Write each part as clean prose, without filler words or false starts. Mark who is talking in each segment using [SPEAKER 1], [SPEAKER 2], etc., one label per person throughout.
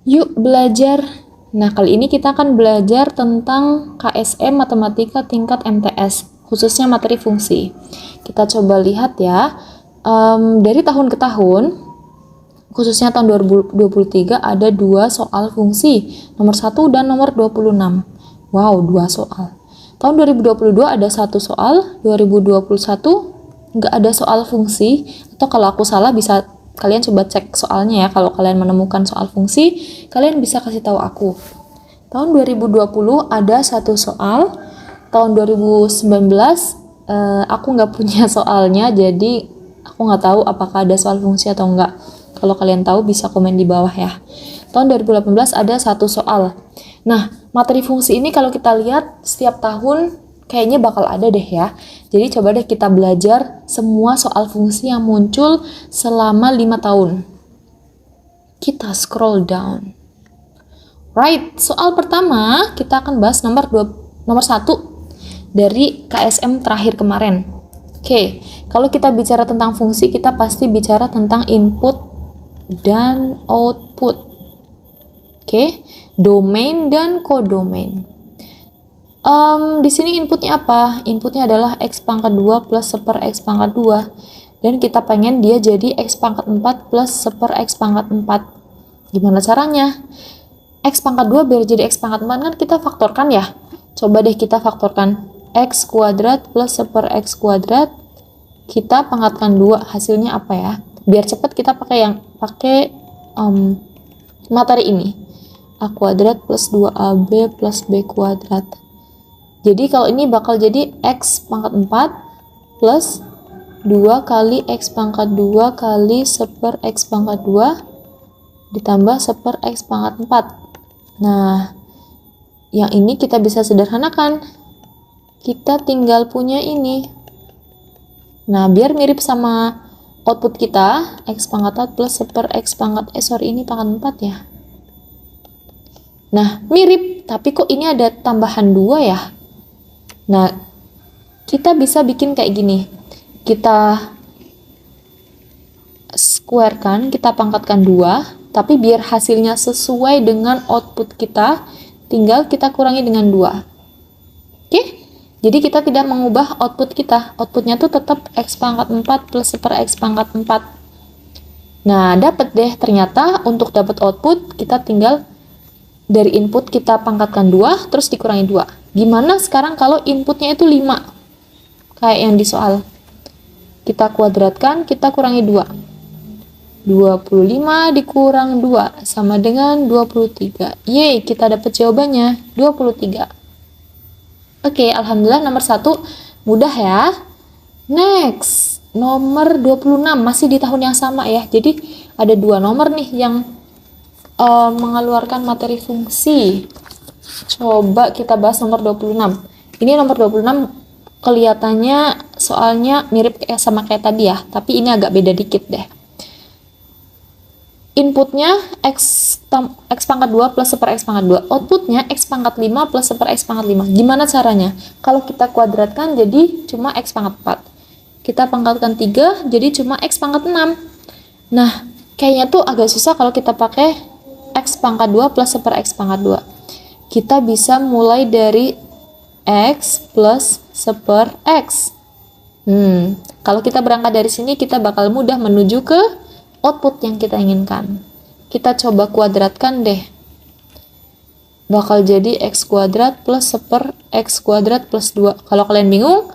[SPEAKER 1] Yuk belajar. Nah, kali ini kita akan belajar tentang KSM Matematika tingkat MTS, khususnya materi fungsi. Kita coba lihat ya, dari tahun ke tahun, khususnya tahun 2023 ada 2 soal fungsi, nomor 1 dan nomor 26. Wow, 2 soal. Tahun 2022 ada 1 soal, 2021 nggak ada soal fungsi, atau kalau aku salah bisa kalian coba cek soalnya ya. Kalau kalian menemukan soal fungsi, kalian bisa kasih tahu aku. Tahun 2020 ada 1 soal, tahun 2019 aku nggak punya soalnya, jadi aku nggak tahu apakah ada soal fungsi atau enggak. Kalau kalian tahu bisa komen di bawah ya. Tahun 2018 ada 1 soal. Nah, materi fungsi ini kalau kita lihat setiap tahun kayaknya bakal ada deh ya. Jadi coba deh kita belajar semua soal fungsi yang muncul selama 5 tahun. Kita scroll down. Right, soal pertama kita akan bahas nomor 1 dari KSM terakhir kemarin. Oke, kalau kita bicara tentang fungsi, kita pasti bicara tentang input dan output. Oke, domain dan kodomain. Di sini inputnya apa? Inputnya adalah x pangkat 2 plus 1 per x pangkat 2. Dan kita pengen dia jadi x pangkat 4 plus 1 per x pangkat 4. Gimana caranya? X pangkat 2 biar jadi x pangkat 4 kan kita faktorkan ya. Coba deh kita faktorkan. X kuadrat plus 1 per x kuadrat. Kita pangkatkan 2. Hasilnya apa ya? Biar cepat kita pakai materi ini. A kuadrat plus 2ab plus b kuadrat. Jadi kalau ini bakal jadi x pangkat 4 plus 2 kali x pangkat 2 kali 1 per x pangkat 2 ditambah 1 per x pangkat 4. Nah, yang ini kita bisa sederhanakan. Kita tinggal punya ini. Nah, biar mirip sama output kita, x pangkat 4 plus 1 per x pangkat, ini pangkat 4 ya. Nah, mirip, tapi kok ini ada tambahan 2 ya? Nah, kita bisa bikin kayak gini. Kita squarekan, kita pangkatkan 2, tapi biar hasilnya sesuai dengan output kita, tinggal kita kurangi dengan 2. Oke? Jadi kita tidak mengubah output kita. Outputnya tuh tetap x pangkat 4 plus 1 per x pangkat 4. Nah, dapat deh ternyata untuk dapat output, kita tinggal dari input kita pangkatkan 2, terus dikurangi 2. Gimana sekarang kalau inputnya itu 5? Kayak yang di soal. Kita kuadratkan, kita kurangi 2. 25 dikurang 2 sama dengan 23. Yeay, kita dapat jawabannya 23. Oke, alhamdulillah nomor 1 mudah ya. Next, nomor 26 masih di tahun yang sama ya. Jadi ada 2 nomor nih yang mengeluarkan materi fungsi. Coba kita bahas nomor 26. Ini nomor 26 kelihatannya soalnya mirip sama kayak tadi ya, tapi ini agak beda dikit deh. Inputnya x pangkat 2 plus 1 per x pangkat 2. Outputnya x pangkat 5 plus 1 per x pangkat 5. Gimana caranya? Kalau kita kuadratkan jadi cuma x pangkat 4. Kita pangkatkan 3 jadi cuma x pangkat 6. Nah, kayaknya tuh agak susah kalau kita pakai x pangkat 2 plus 1 per x pangkat 2. Kita bisa mulai dari x plus 1 per x. Kalau kita berangkat dari sini, kita bakal mudah menuju ke output yang kita inginkan. Kita coba kuadratkan deh. Bakal jadi x kuadrat plus 1 per x kuadrat plus 2. Kalau kalian bingung,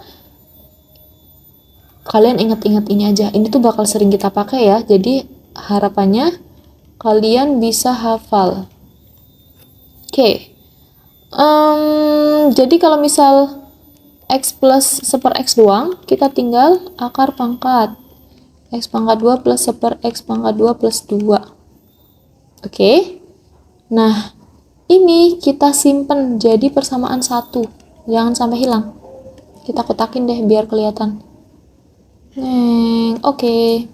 [SPEAKER 1] kalian ingat-ingat ini aja. Ini tuh bakal sering kita pakai ya. Jadi harapannya kalian bisa hafal. Oke. Jadi kalau misal x plus 1 per x doang, kita tinggal akar pangkat x pangkat 2 plus 1 per x pangkat 2 plus 2. Oke. Nah, ini kita simpen jadi persamaan 1. Jangan sampai hilang. Kita kotakin deh biar kelihatan. Oke.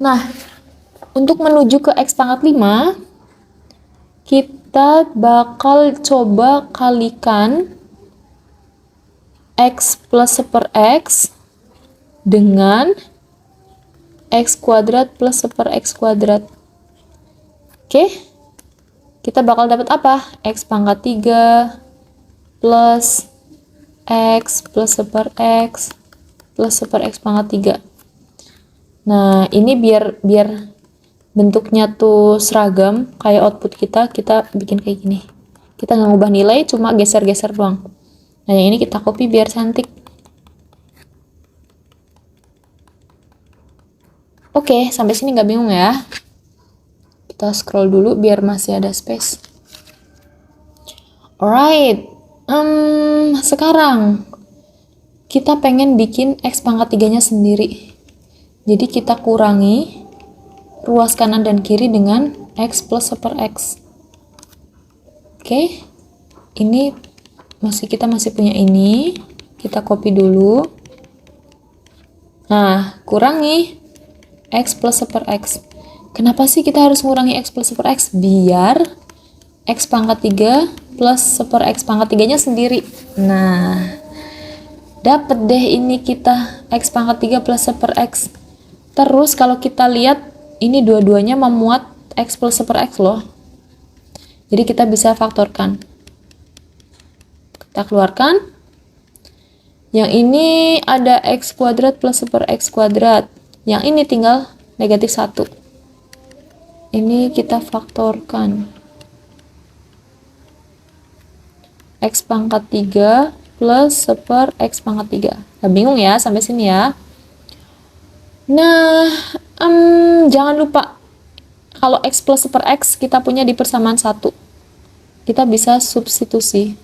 [SPEAKER 1] Nah, untuk menuju ke x pangkat 5, kita bakal coba kalikan x plus 1 per x dengan x kuadrat plus 1 per x kuadrat. Oke? kita bakal dapat apa? X pangkat 3 plus X plus 1/X plus 1/X pangkat 3. Nah, ini biar bentuknya tuh seragam kayak output kita bikin kayak gini. Kita nggak ngubah nilai, cuma geser-geser doang. Nah, yang ini kita copy biar cantik. Oke, sampai sini nggak bingung ya? Kita scroll dulu biar masih ada space. Alright, sekarang kita pengen bikin X pangkat 3-nya sendiri. Jadi kita kurangi ruas kanan dan kiri dengan X plus 1/X. Oke, ini kita masih punya ini. Kita copy dulu. Nah, kurangi X plus 1/X. Kenapa sih kita harus ngurangi X plus 1/X? Biar X pangkat 3 plus 1/X pangkat 3-nya sendiri. Nah, dapet deh ini kita X pangkat 3 plus 1/X. Terus kalau kita lihat, ini dua-duanya memuat X plus 1/X loh. Jadi kita bisa faktorkan. Kita keluarkan. Yang ini ada X kuadrat plus 1/X kuadrat. Yang ini tinggal negatif 1. Ini kita faktorkan. X pangkat 3 plus 1/X pangkat 3. Nah, bingung ya sampai sini ya. Nah, jangan lupa kalau X plus 1/X kita punya di persamaan 1. Kita bisa substitusi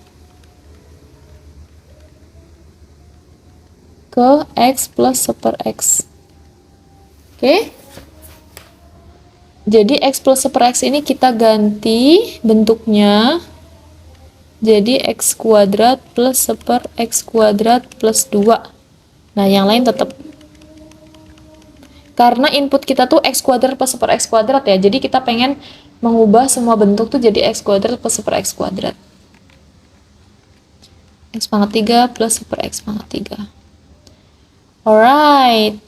[SPEAKER 1] ke X plus 1/X. Oke. Jadi X plus 1/X ini kita ganti bentuknya jadi X kuadrat plus 1/X kuadrat plus 2. Nah, yang lain tetap. Karena input kita tuh X kuadrat plus 1/X kuadrat ya, jadi kita pengen mengubah semua bentuk tuh jadi X kuadrat plus 1/X kuadrat. X pangkat 3 plus 1/X pangkat 3. Alright.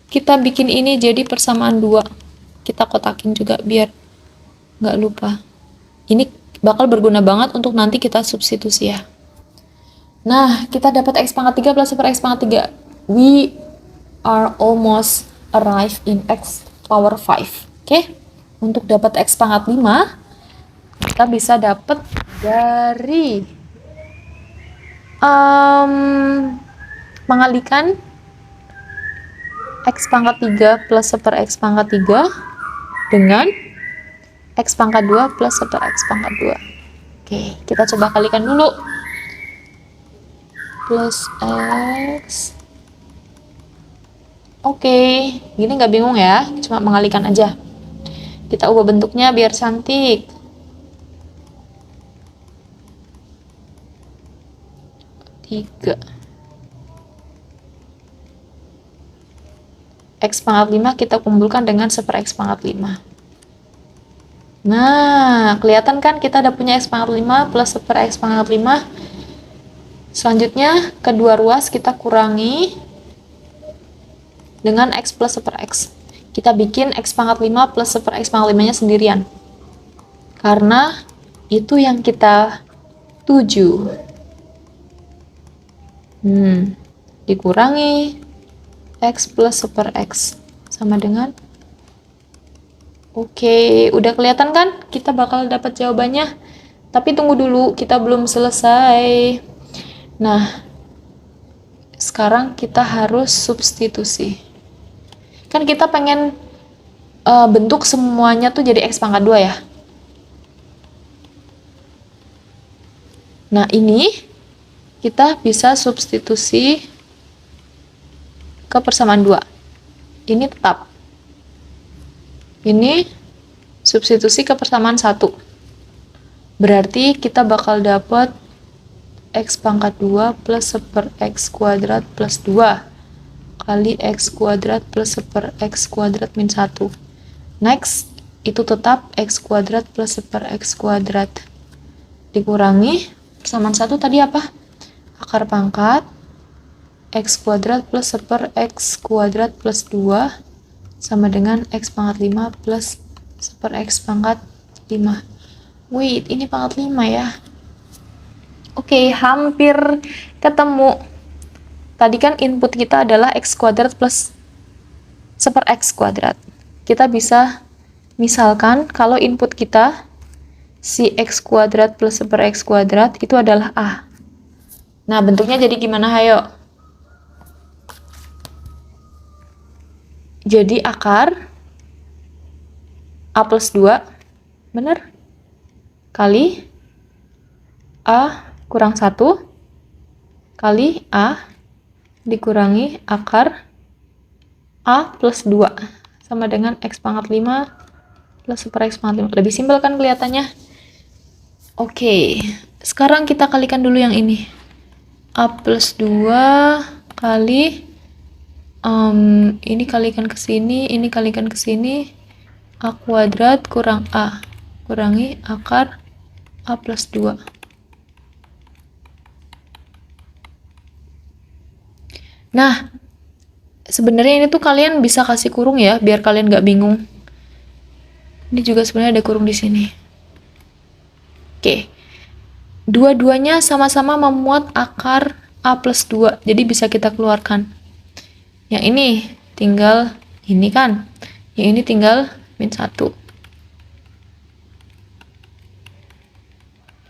[SPEAKER 1] Kita bikin ini jadi persamaan 2. Kita kotakin juga biar nggak lupa. Ini bakal berguna banget untuk nanti kita substitusi ya. Nah, kita dapat X pangkat 3 plus 1/X pangkat 3. We are almost arrive in X power 5. Oke? Untuk dapat X pangkat 5, kita bisa dapat dari mengalihkan X pangkat 3 plus 1/X pangkat 3 dengan X pangkat 2 plus 1/X pangkat 2. Oke, kita coba kalikan dulu. Plus X. Oke, gini nggak bingung ya, cuma mengalihkan aja. Kita ubah bentuknya biar cantik. Tiga. X pangkat 5 kita kumpulkan dengan 1/X pangkat 5. Nah, kelihatan kan kita udah punya X pangkat 5 plus 1/X pangkat 5. Selanjutnya, kedua ruas kita kurangi dengan X plus 1/X. Kita bikin X pangkat 5 plus 1/X pangkat 5-nya sendirian. Karena itu yang kita tuju. Dikurangi X plus 1/X sama dengan oke, udah kelihatan kan? Kita bakal dapat jawabannya. Tapi tunggu dulu, kita belum selesai. Nah, sekarang kita harus substitusi. Kan kita pengen bentuk semuanya tuh jadi X pangkat 2 ya. Nah, ini kita bisa substitusi ke persamaan 2. Ini tetap. Ini substitusi ke persamaan 1. Berarti kita bakal dapat X pangkat 2 plus 1/X kuadrat plus 2 kali X kuadrat plus 1/X kuadrat min 1. Next, itu tetap X kuadrat plus 1/X kuadrat. Dikurangi, persamaan 1 tadi apa? Akar pangkat X kuadrat plus 1/X kuadrat plus 2 sama dengan X pangkat 5 plus 1/x pangkat 5. Wait, ini pangkat 5 ya. Oke, hampir ketemu. Tadi kan input kita adalah x kuadrat plus 1/x kuadrat. Kita bisa misalkan kalau input kita si x kuadrat plus 1/x kuadrat itu adalah A. Nah, bentuknya jadi gimana, hayo? Jadi akar A plus 2, bener? Kali A kurang 1 kali A dikurangi akar A plus 2 sama dengan x pangkat 5 plus 1/x pangkat 5. Lebih simpel kan kelihatannya? Oke, sekarang kita kalikan dulu yang ini. A plus 2 kali ini kalikan ke sini, ini kalikan ke sini, A kuadrat kurang A kurangi akar A plus 2. Nah, sebenarnya ini tuh kalian bisa kasih kurung ya, biar kalian nggak bingung. Ini juga sebenarnya ada kurung di sini. Oke, dua-duanya sama-sama memuat akar A plus 2, jadi bisa kita keluarkan. Yang ini tinggal ini kan, yang ini tinggal min 1.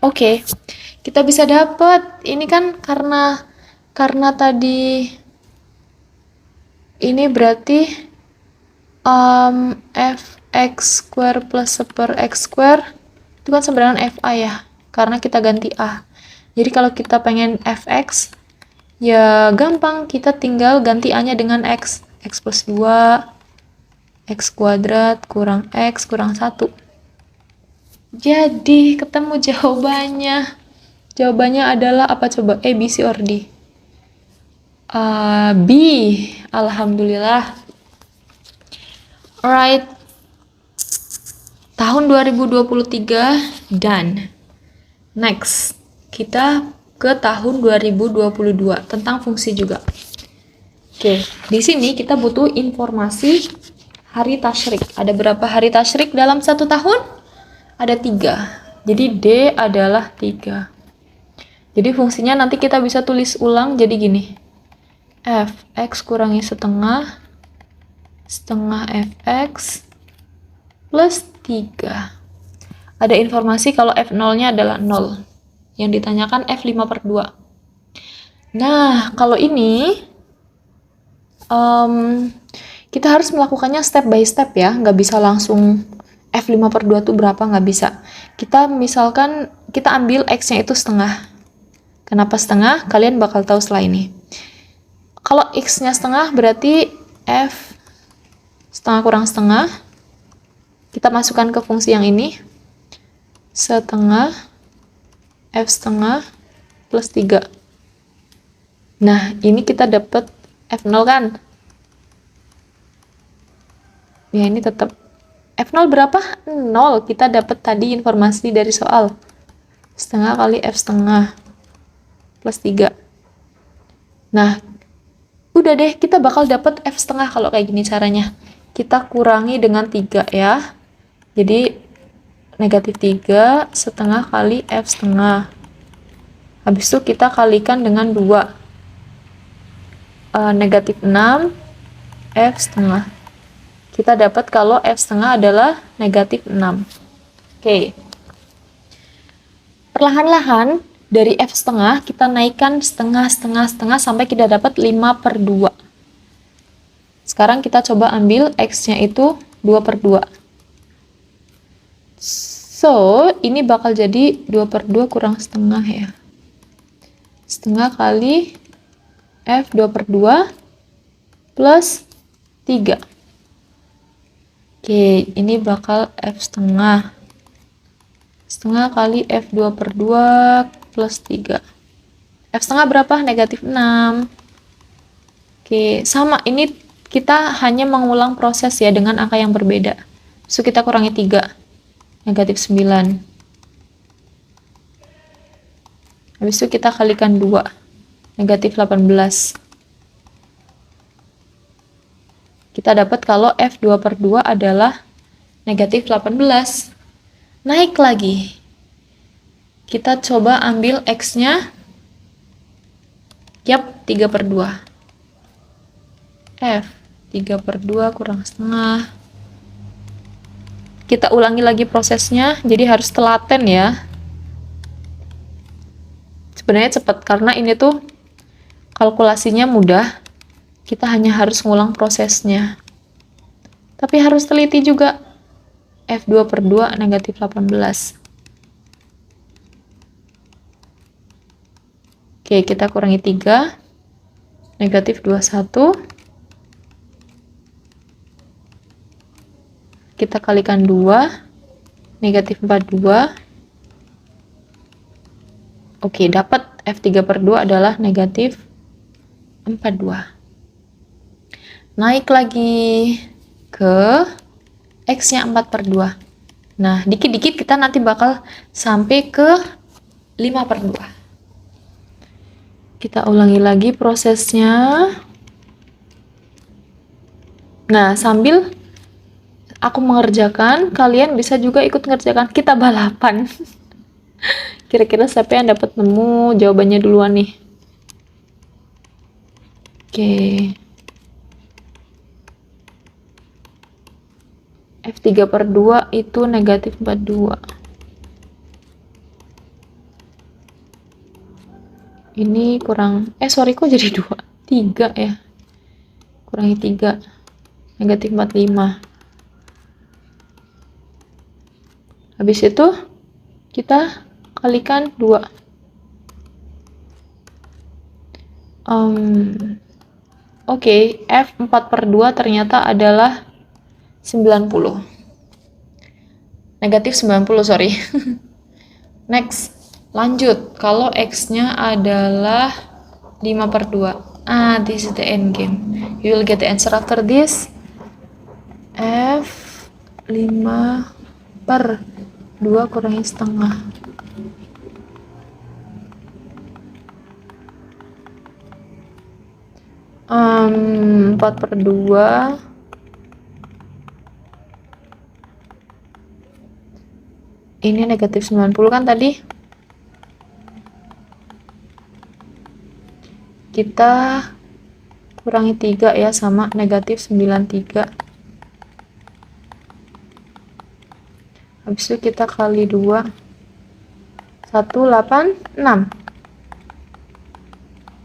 [SPEAKER 1] Oke, kita bisa dapat ini kan karena tadi ini berarti fx square plus 1/x square itu kan sama dengan fa ya, karena kita ganti a. Jadi kalau kita pengen fx ya gampang, kita tinggal ganti a-nya dengan x plus 2 x kuadrat kurang x kurang 1. Jadi ketemu jawabannya. Jawabannya adalah apa coba? A, B, C, or D? B. Alhamdulillah. Alright. Tahun 2023 dan next kita ke tahun 2022 tentang fungsi juga. Oke, di sini kita butuh informasi hari tasyrik. Ada berapa hari tasyrik dalam satu tahun? Ada 3. Jadi D adalah 3. Jadi fungsinya nanti kita bisa tulis ulang jadi gini. Fx kurangi setengah fx plus 3. Ada informasi kalau f0-nya adalah 0. Yang ditanyakan f5/2. Nah, kalau ini kita harus melakukannya step by step ya, nggak bisa langsung f5/2 itu berapa, nggak bisa. Kita misalkan kita ambil x-nya itu setengah. Kenapa setengah? Kalian bakal tahu setelah ini. Kalau x-nya setengah berarti f setengah kurang setengah. Kita masukkan ke fungsi yang ini. Setengah f setengah plus 3. Nah, ini kita dapat f0 kan? Ya, ini tetap f0 berapa? 0. Kita dapat tadi informasi dari soal. Setengah kali f setengah plus 3. Nah, udah deh, kita bakal dapat f setengah kalau kayak gini caranya. Kita kurangi dengan 3 ya. Jadi negatif 3 setengah kali f setengah. Habis itu kita kalikan dengan 2. Negatif 6 f setengah. Kita dapat kalau f setengah /6. Oke. Perlahan-lahan dari f setengah kita naikkan setengah sampai kita dapat 5/2. Sekarang kita coba ambil x-nya itu 2/2. So, ini bakal jadi 2/2 kurang setengah ya. Setengah kali f 2/2 plus 3. Oke, ini bakal f setengah. Setengah kali f 2/2 plus 3. F setengah berapa? Negatif 6. Oke, sama. Ini kita hanya mengulang proses ya dengan angka yang berbeda. So, kita kurangi 3. Negatif 9. Habis itu kita kalikan 2. Negatif 18. Kita dapat kalau f 2/2 adalah negatif 18. Naik lagi. Kita coba ambil X-nya. Yap, 3/2. F, 3/2 kurang setengah. Kita ulangi lagi prosesnya, jadi harus telaten ya. Sebenarnya cepat, karena ini tuh kalkulasinya mudah. Kita hanya harus ngulang prosesnya. Tapi harus teliti juga. F 2/2 negatif 18. Oke, kita kurangi 3. Negatif 21. Kita kalikan 2. Negatif 42. Oke, dapat F 3/2 adalah negatif 42. Naik lagi ke X-nya 4/2. Nah, dikit-dikit kita nanti bakal sampai ke 5/2. Kita ulangi lagi prosesnya. Nah, sambil aku mengerjakan, kalian bisa juga ikut mengerjakan. Kita balapan. Kira-kira siapa yang dapat nemu jawabannya duluan nih? Oke. F 3/2 itu negatif 42. Ini kurang, sorry kok jadi 2? 3 ya. Kurangi 3. Negatif 45. Habis itu, kita kalikan 2. Oke, F 4/2 ternyata adalah 90. Negatif 90, sorry. Next. Lanjut, kalau X-nya /adalah 5/2. This is the end game. You will get the answer after this. F 5/2 kurangi setengah. Um, 4/2. Ini negatif 90 kan tadi? Kita kurangi 3 ya, sama negatif 93. Habis itu kita kali 2. 186.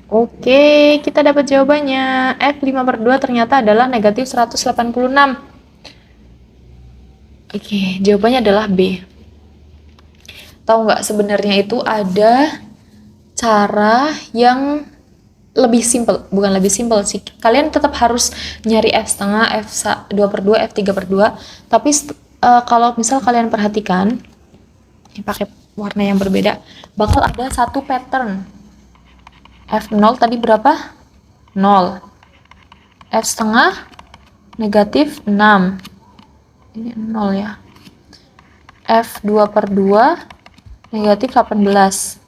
[SPEAKER 1] Oke, kita dapat jawabannya. F 5/2 ternyata adalah negatif 186. Oke, jawabannya adalah B. Tahu nggak, sebenarnya itu ada cara yang lebih simpel, bukan lebih simpel sih. Kalian tetap harus nyari F setengah, F 2/2, F 3/2. Tapi kalau misal kalian perhatikan, ini pakai warna yang berbeda, bakal ada satu pattern. F 0 tadi berapa? 0. F setengah negatif 6. Ini 0 ya. F 2/2 negatif 18.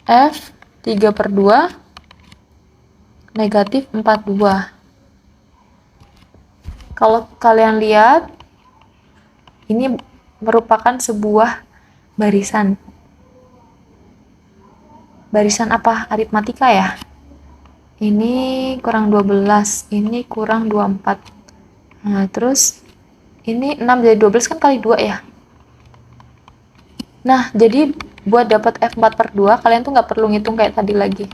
[SPEAKER 1] F 3/2 negatif 42. Kalau kalian lihat, ini merupakan sebuah barisan. Barisan apa? Aritmatika ya? Ini kurang 12, ini kurang 24. Nah, terus ini 6 jadi 12 kan kali 2 ya? Nah, jadi buat dapat F 4/2, kalian tuh nggak perlu ngitung kayak tadi lagi.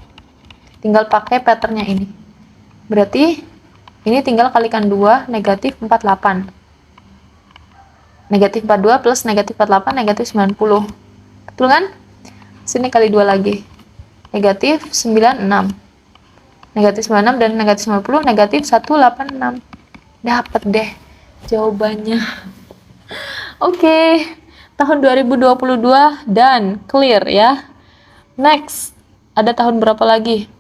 [SPEAKER 1] Tinggal pakai patternnya ini. Berarti ini tinggal kalikan 2, negatif 48. Negatif 42 plus negatif 48, negatif 90. Betul kan? Sini kali 2 lagi. Negatif 96. Negatif 96 dan negatif 90, negatif 186. Dapat deh jawabannya. Oke. Tahun 2022 dan clear ya. Next. Ada tahun berapa lagi?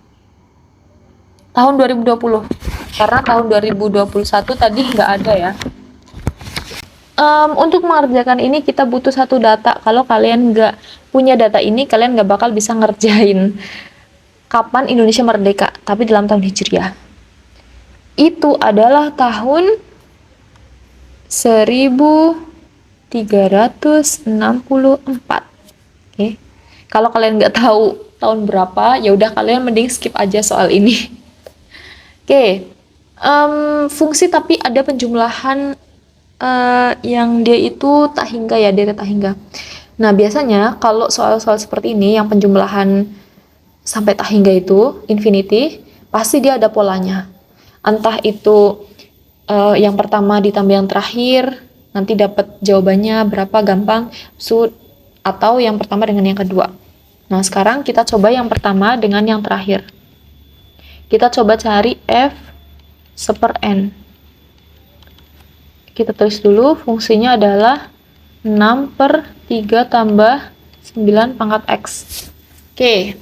[SPEAKER 1] Tahun 2020, karena tahun 2021 tadi nggak ada ya. Untuk mengerjakan ini kita butuh satu data. Kalau kalian nggak punya data ini, kalian nggak bakal bisa ngerjain kapan Indonesia merdeka, tapi dalam tahun Hijriah. Itu adalah tahun 1364. Oke. Kalau kalian nggak tahu tahun berapa, ya udah kalian mending skip aja soal ini. Oke. Fungsi tapi ada penjumlahan yang dia itu tak hingga ya, dari tak hingga. Nah, biasanya kalau soal-soal seperti ini yang penjumlahan sampai tak hingga itu infinity, pasti dia ada polanya. Entah itu yang pertama ditambah yang terakhir, nanti dapat jawabannya berapa gampang, atau yang pertama dengan yang kedua. Nah, sekarang kita coba yang pertama dengan yang terakhir. Kita coba cari f seper n. Kita tulis dulu, fungsinya adalah 6 per 3 tambah 9 pangkat x. Oke.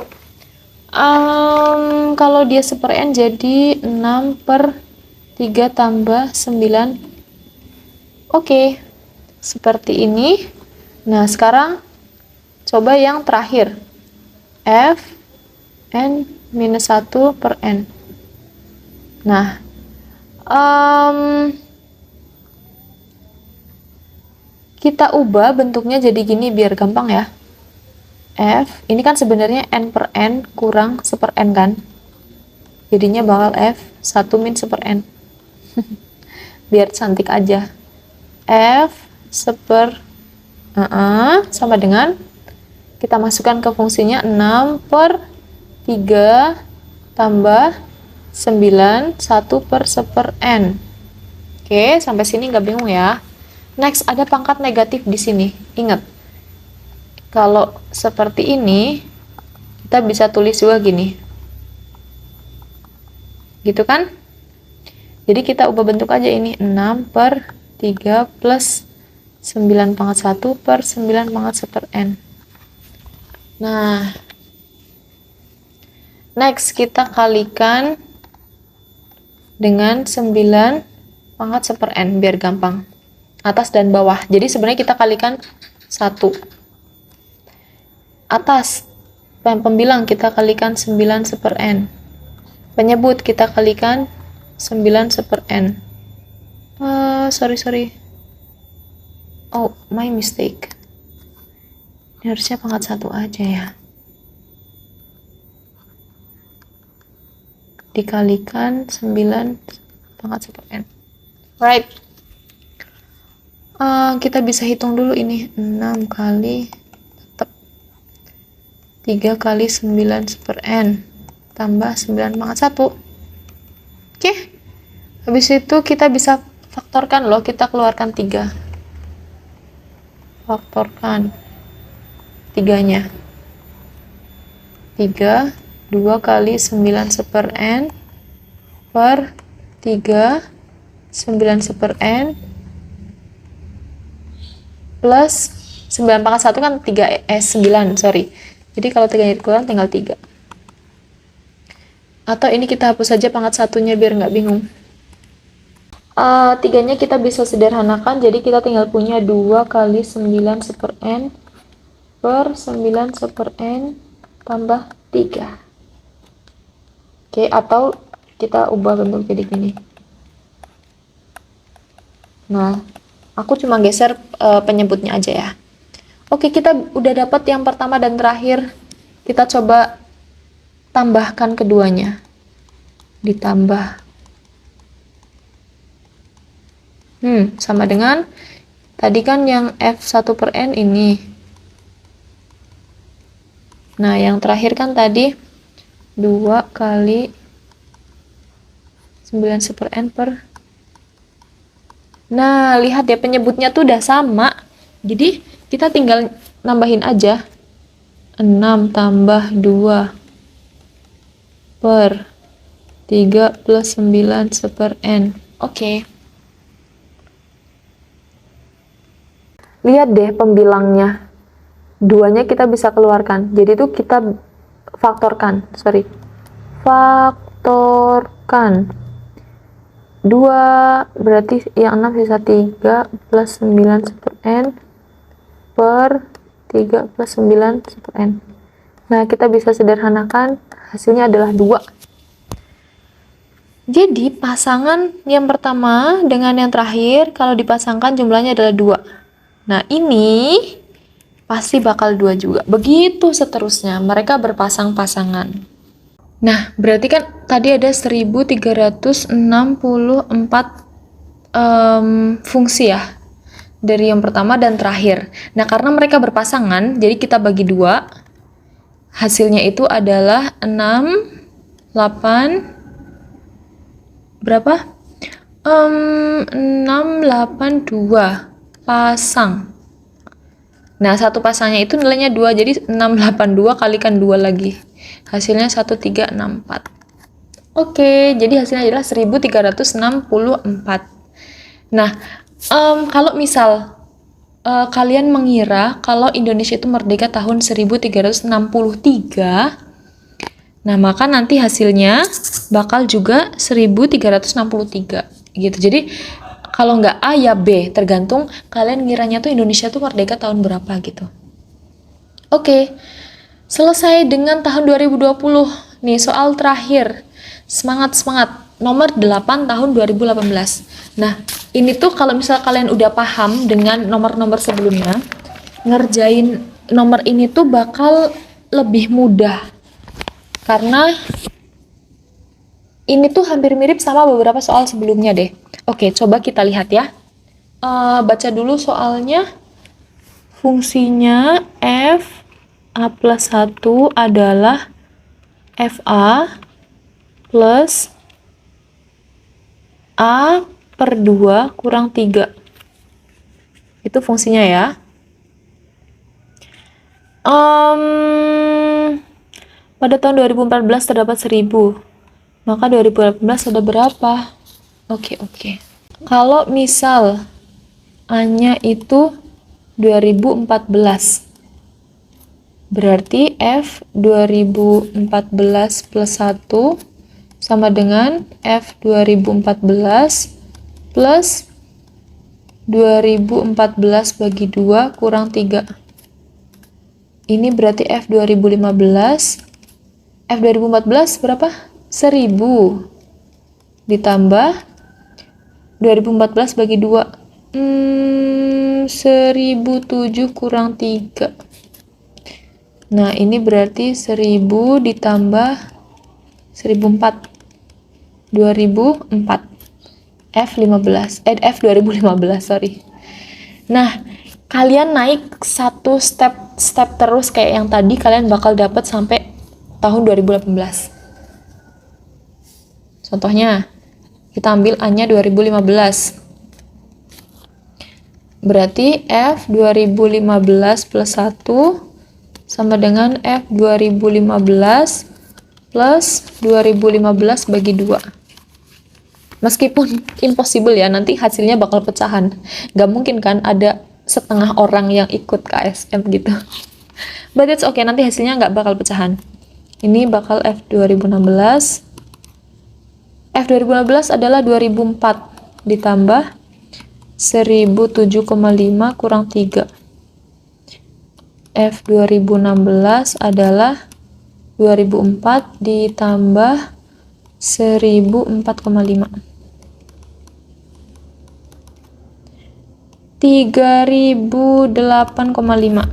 [SPEAKER 1] Kalau dia seper n jadi 6 per 3 tambah 9. Oke. Seperti ini. Nah, sekarang coba yang terakhir. F n minus 1 per n. Nah, kita ubah bentuknya jadi gini biar gampang ya. F, ini kan sebenarnya n per n kurang seper n kan? Jadinya bakal F 1 min seper n. Biar cantik aja. F seper sama dengan kita masukkan ke fungsinya 6 per 3 tambah 9, 1 per seper n. Oke, sampai sini nggak bingung ya. Next, ada pangkat negatif di sini. Ingat, kalau seperti ini, kita bisa tulis juga gini. Gitu kan? Jadi kita ubah bentuk aja ini. 6 per 3 plus 9 pangkat 1 per 9 pangkat seper n. Nah, next kita kalikan dengan 9 pangkat seper n biar gampang. Atas dan bawah. Jadi sebenarnya kita kalikan 1. Atas pembilang kita kalikan 9 seper n. Penyebut kita kalikan 9 seper n. Sorry. Oh, my mistake. Ini harusnya pangkat 1 aja ya. Dikalikan 9 pangkat seper n. Right. Kita bisa hitung dulu ini. 6 kali tetap 3 kali 9 seper n tambah 9 pangkat 1. Oke. Habis itu kita bisa faktorkan loh. Kita keluarkan 3. Faktorkan 3-nya. 3, 2 kali 9 seper n per 3, 9 seper n plus 9 pangkat 1 kan 9, sorry. Jadi kalau 3 kurang tinggal 3. Atau ini kita hapus saja pangkat 1-nya biar nggak bingung. 3-nya kita bisa sederhanakan, jadi kita tinggal punya 2 kali 9 seper n per 9 seper n tambah 3. Oke, atau kita ubah bentuk jadi gini. Nah, aku cuma geser penyebutnya aja ya. Oke, kita udah dapat yang pertama dan terakhir. Kita coba tambahkan keduanya. Ditambah. Sama dengan tadi kan yang F1 per N ini. Nah, yang terakhir kan tadi 2 kali 9 seper N per. Nah, lihat ya penyebutnya tuh udah sama. Jadi, kita tinggal nambahin aja. 6 tambah 2 per 3 plus 9 seper N. Oke. Lihat deh pembilangnya. 2-nya kita bisa keluarkan. Jadi itu kita faktorkan. Faktorkan. 2 berarti yang 6 sisa 3 plus 9 seper N per 3 plus 9 seper N. Nah, kita bisa sederhanakan. Hasilnya adalah 2. Jadi pasangan yang pertama dengan yang terakhir kalau dipasangkan jumlahnya adalah 2. Nah, ini pasti bakal 2 juga. Begitu seterusnya, mereka berpasang-pasangan. Nah, berarti kan tadi ada 1364 fungsi ya, dari yang pertama dan terakhir. Nah, karena mereka berpasangan, jadi kita bagi 2. Hasilnya itu adalah 6, 8, berapa? 682 pasang. Nah, satu pasangnya itu nilainya 2, jadi 682 kalikan 2 lagi. Hasilnya 1364. Oke, jadi hasilnya adalah 1364. Nah, kalau misal kalian mengira kalau Indonesia itu merdeka tahun 1363, nah maka nanti hasilnya bakal juga 1363 gitu. Jadi kalau nggak A ya B, tergantung kalian ngiranya tuh Indonesia tuh merdeka tahun berapa gitu. Oke, selesai dengan tahun 2020. Nih soal terakhir. Semangat-semangat. Nomor 8 tahun 2018. Nah, ini tuh kalau misal kalian udah paham dengan nomor-nomor sebelumnya, ngerjain nomor ini tuh bakal lebih mudah. Karena ini tuh hampir mirip sama beberapa soal sebelumnya deh. Oke, coba kita lihat ya. Baca dulu soalnya. Fungsinya f a plus 1 adalah fa plus a per 2 kurang 3. Itu fungsinya ya. Pada tahun 2014 terdapat 1000. Maka 2018 ada berapa? Oke. Kalau misal A-nya itu 2014. Berarti F 2014 plus 1 sama dengan F 2014 plus 2014 bagi 2 kurang 3. Ini berarti F 2015. F 2014 berapa? 1000 ditambah 2014 bagi 2. 1007 kurang 3. Nah, ini berarti 1000 ditambah 1004. 2004. F 2015, sorry. Nah, kalian naik satu step terus kayak yang tadi, kalian bakal dapat sampai tahun 2018. Contohnya, kita ambil A-nya 2015. Berarti F 2015 plus 1 sama dengan F 2015 plus 2015 bagi 2. Meskipun impossible ya, nanti hasilnya bakal pecahan. Gak mungkin kan ada setengah orang yang ikut KSM gitu. But it's okay, nanti hasilnya nggak bakal pecahan. Ini bakal F 2016. F 2015 adalah 2004 ditambah 1007,5 kurang 3. F 2016 adalah 2004 ditambah 1004,5. 3008,5.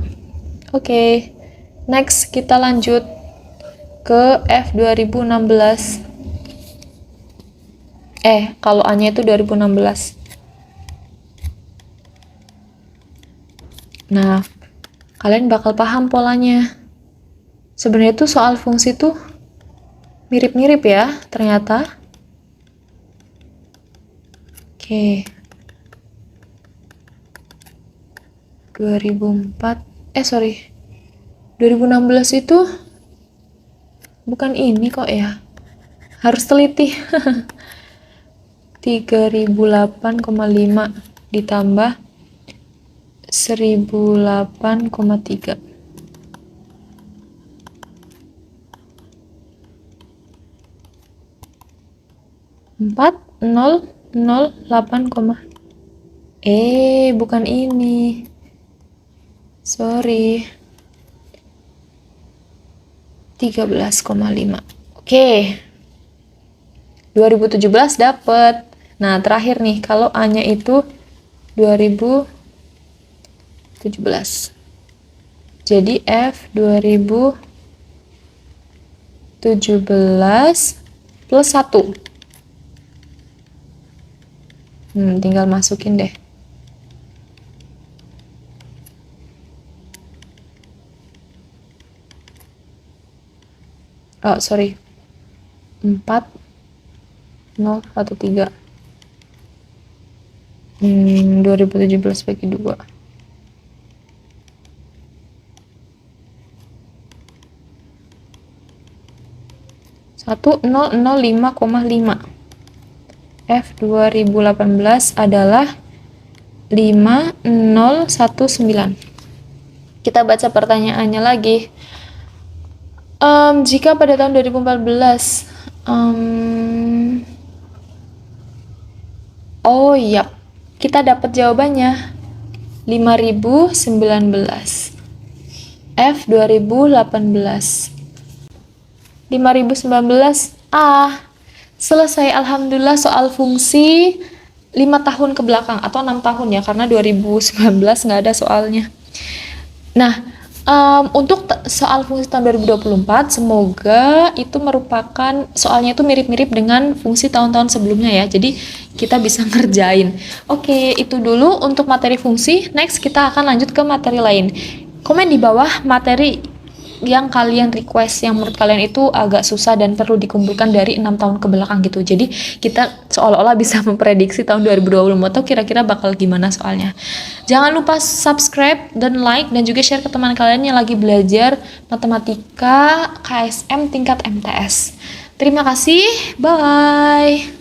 [SPEAKER 1] Oke. Next kita lanjut ke F 2016. Kalau A-nya itu 2016. Nah, kalian bakal paham polanya. Sebenarnya tuh soal fungsi tuh mirip-mirip ya, ternyata. Oke. 2016 itu bukan ini kok ya. Harus teliti. 3008,5 ditambah 1008,3. 4008, bukan ini. Sorry. 13,5. Oke. 2017 dapet. Nah, terakhir nih, kalau A-nya itu 2017. Jadi F 2017 plus 1. Tinggal masukin deh. Oh, sorry. 4, 0, 1, 3. 2017 bagi 2. 1005,5. F 2018 adalah 5019. Kita baca pertanyaannya lagi. Jika pada tahun 2014 oh iya, kita dapat jawabannya 5019. F 2018 5019. Selesai. Alhamdulillah soal fungsi 5 tahun ke belakang atau 6 tahun ya, karena 2019 nggak ada soalnya. Nah, untuk soal fungsi tahun 2024, semoga itu merupakan soalnya itu mirip-mirip dengan fungsi tahun-tahun sebelumnya ya, jadi kita bisa ngerjain. Oke, itu dulu untuk materi fungsi. Next kita akan lanjut ke materi lain. Komen di bawah materi yang kalian request, yang menurut kalian itu agak susah dan perlu dikumpulkan dari 6 tahun ke belakang gitu. Jadi kita seolah-olah bisa memprediksi tahun 2020 atau kira-kira bakal gimana soalnya. Jangan lupa subscribe dan like dan juga share ke teman kalian yang lagi belajar matematika KSM tingkat MTS. Terima kasih, bye.